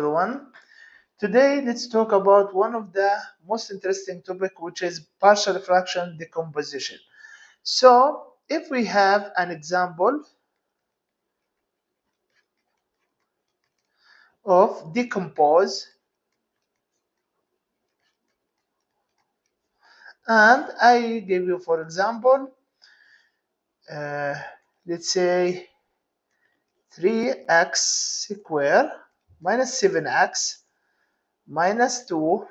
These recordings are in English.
everyone. Today let's talk about one of the most interesting topic, which is partial fraction decomposition. So if we have an example of decompose, and I give you, for example, uh, let's say 3x square minus 7x minus 2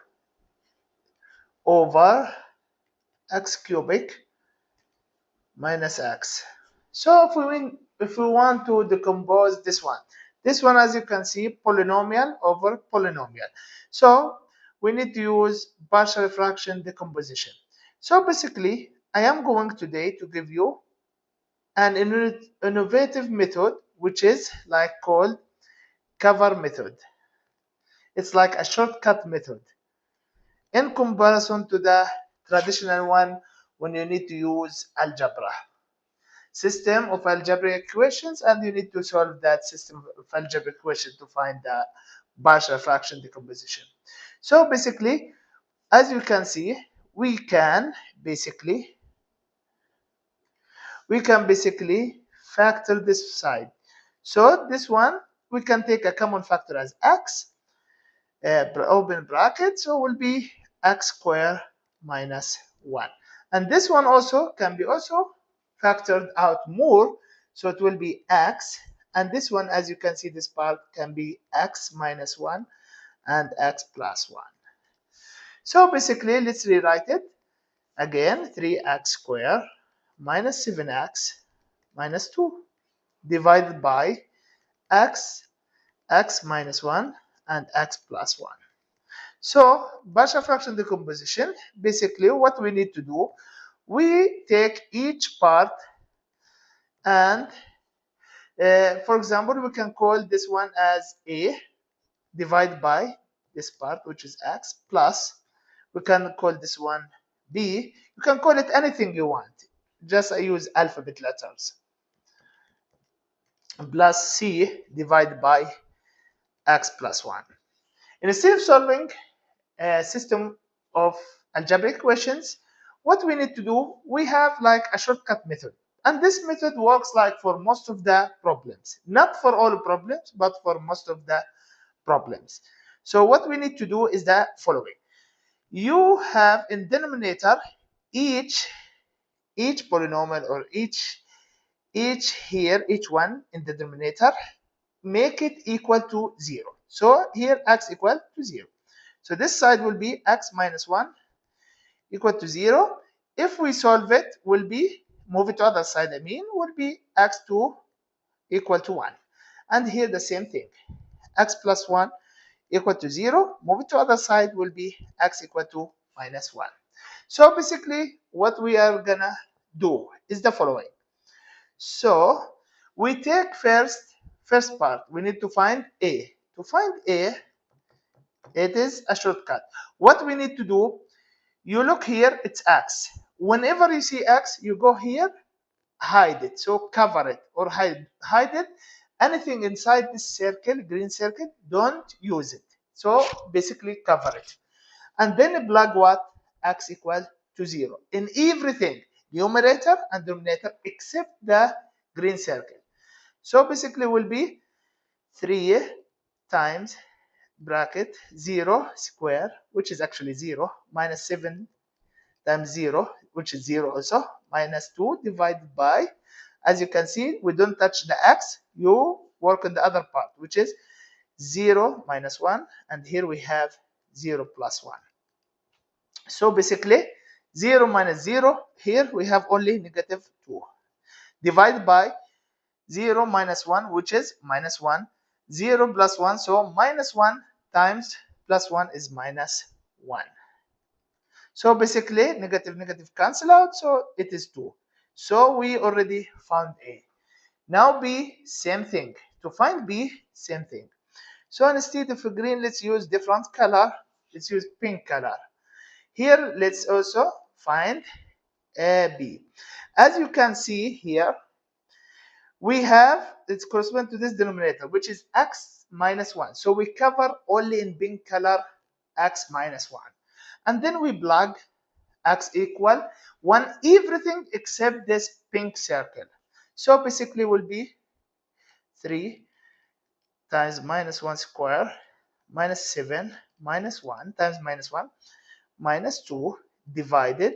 over x cubic minus x. So if we want to decompose this one, as you can see, polynomial over polynomial. So we need to use partial fraction decomposition. So basically, I am going today to give you an innovative method, which is like called cover method. It's like a shortcut method in comparison to the traditional one when you need to use algebra. System of algebraic equations, and you need to solve that system of algebraic equation to find the partial fraction decomposition. So basically, as you can see, we can basically factor this side. So this one, we can take a common factor as x, open bracket, so it will be x squared minus 1. And this one also can be factored out more, so it will be x, and this one, as you can see, this part can be x minus 1 and x plus 1. So basically, let's rewrite it again. 3x squared minus 7x minus 2 divided by x minus 1 and x plus 1. So partial fraction decomposition, basically what we need to do, we take each part and for example, we can call this one as a divided by this part, which is x, plus we can call this one b. You can call it anything you want, just I use alphabet letters, plus c divided by x plus 1. Instead of solving a system of algebraic equations, what we need to do, we have like a shortcut method. And this method works like for most of the problems. Not for all problems, but for most of the problems. So what we need to do is the following. You have in denominator each polynomial, or each one in the denominator, make it equal to 0. So here x equal to 0. So this side will be x minus 1 equal to 0. If we solve it, will be move it to other side, will be x2 equal to 1. And here the same thing. X plus 1 equal to 0. Move it to other side, will be x equal to minus 1. So basically, what we are gonna do is the following. So we take first part. We need to find a. To find a, it is a shortcut. What we need to do, you look here, it's x. Whenever you see x, you go here, hide it. So cover it or hide it. Anything inside this circle, green circle, don't use it. So basically cover it. And then plug what? X equal to 0 in everything, numerator and denominator, except the green circle. So basically will be 3 times bracket 0 square, which is actually 0, minus 7 times 0, which is 0 also, minus 2 divided by, as you can see, we don't touch the x, you work on the other part, which is 0 minus 1, and here we have 0 plus 1. So basically 0 minus 0, here we have only negative 2, divided by 0 minus 1, which is minus 1, 0 plus 1, so minus 1 times plus 1 is minus 1. So basically negative cancel out, so it is 2. So we already found A. Now B, same thing. To find B, same thing. So instead of green, let's use different color. Let's use pink color. Here, let's also find B. As you can see here, we have, it's corresponding to this denominator, which is x minus 1. So we cover only in pink color x minus 1. And then we plug x equal 1 everything except this pink circle. So basically will be 3 times minus 1 square minus 7 minus 1 times minus 1 minus 2 divided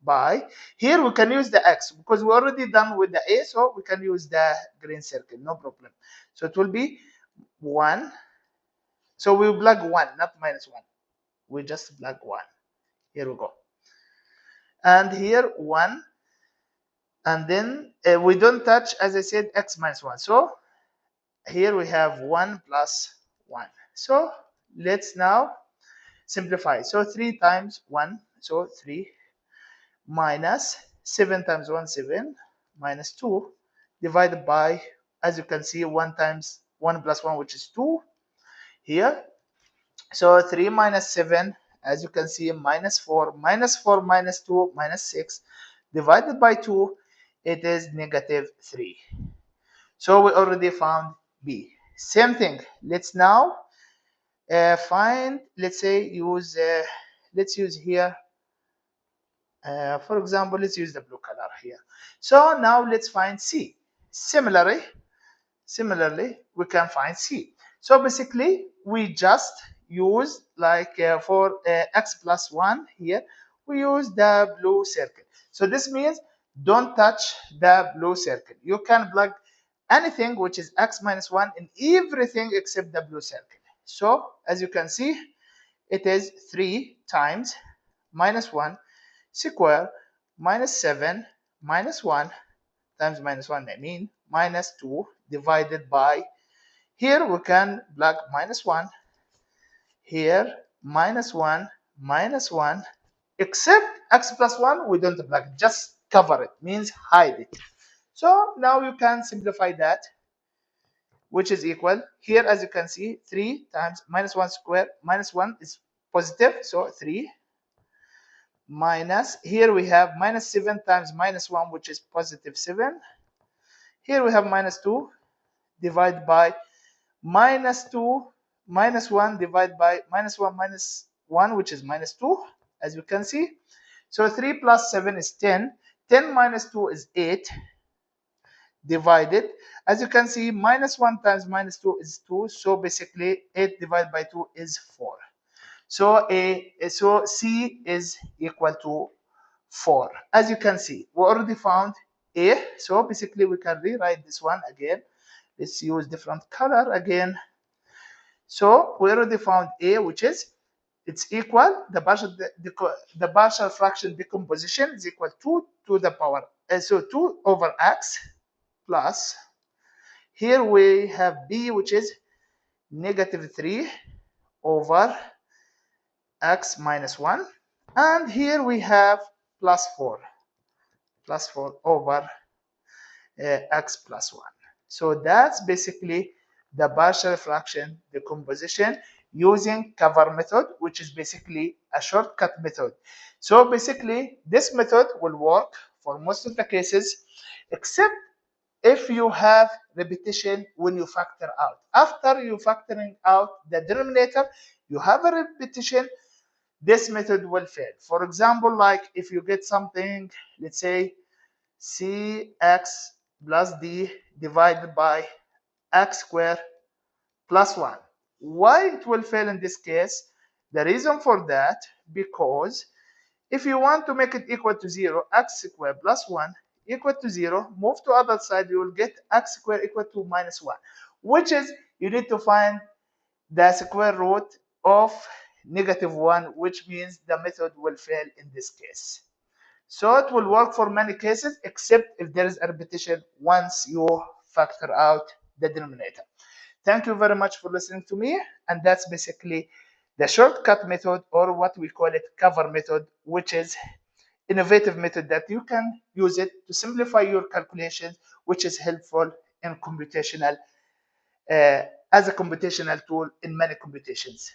by, here we can use the x because we're already done with the a, so we can use the green circle, no problem. So it will be 1. So we plug 1, not minus 1. We just plug 1. Here we go. And here 1. And then we don't touch, as I said, x minus 1. So here we have 1 plus 1. So let's now simplify. So 3 times 1, so 3 minus 7 times 1, 7 minus 2 divided by, as you can see, 1 times 1 plus 1, which is 2 here. So 3 minus 7, as you can see, minus 4 minus 4 minus 2 minus 6 divided by 2, it is negative 3. So we already found b. Same thing. Let's now find, let's say, let's use here, for example, let's use the blue color here. So now let's find c. Similarly, we can find c. So basically, we just use like for x plus 1 here, we use the blue circle. So this means don't touch the blue circle. You can plug anything which is x minus 1 in everything except the blue circle. So as you can see, it is 3 times minus 1 square minus 7 minus 1 times minus 1, I mean minus 2 divided by, here we can plug minus 1, here minus 1 minus 1, except x plus 1 we don't plug, just cover it, means hide it. So now you can simplify that, which is equal, here as you can see, 3 times minus 1 square minus 1 is positive, so 3 minus, here we have minus 7 times minus 1, which is positive 7. Here we have minus 2 divided by minus 2 minus 1 divided by minus 1 minus 1, which is minus 2, as you can see. So 3 plus 7 is 10. 10 minus 2 is 8 divided. As you can see, minus 1 times minus 2 is 2. So basically, 8 divided by 2 is 4. So C is equal to 4. As you can see, we already found A. So basically, we can rewrite this one again. Let's use different color again. So we already found A, which is, it's equal, the partial fraction decomposition is equal to 2 to the power, so 2 over x plus, here we have B, which is negative 3 over x minus 1, and here we have plus 4 over x plus 1. So that's basically the partial fraction decomposition using cover method, which is basically a shortcut method. So basically, this method will work for most of the cases, except if you have repetition when you factor out. After you factoring out the denominator, you have a repetition, this method will fail. For example, like if you get something, let's say cx plus d divided by x squared plus 1. Why it will fail in this case? The reason for that, because if you want to make it equal to 0, x squared plus 1 equal to 0, move to other side, you will get x squared equal to minus 1, which is, you need to find the square root of negative 1, which means the method will fail in this case. So it will work for many cases, except if there is a repetition once you factor out the denominator. Thank you very much for listening to me, and that's basically the shortcut method, or what we call it, cover method, which is innovative method that you can use it to simplify your calculations, which is helpful in computational as a computational tool in many computations.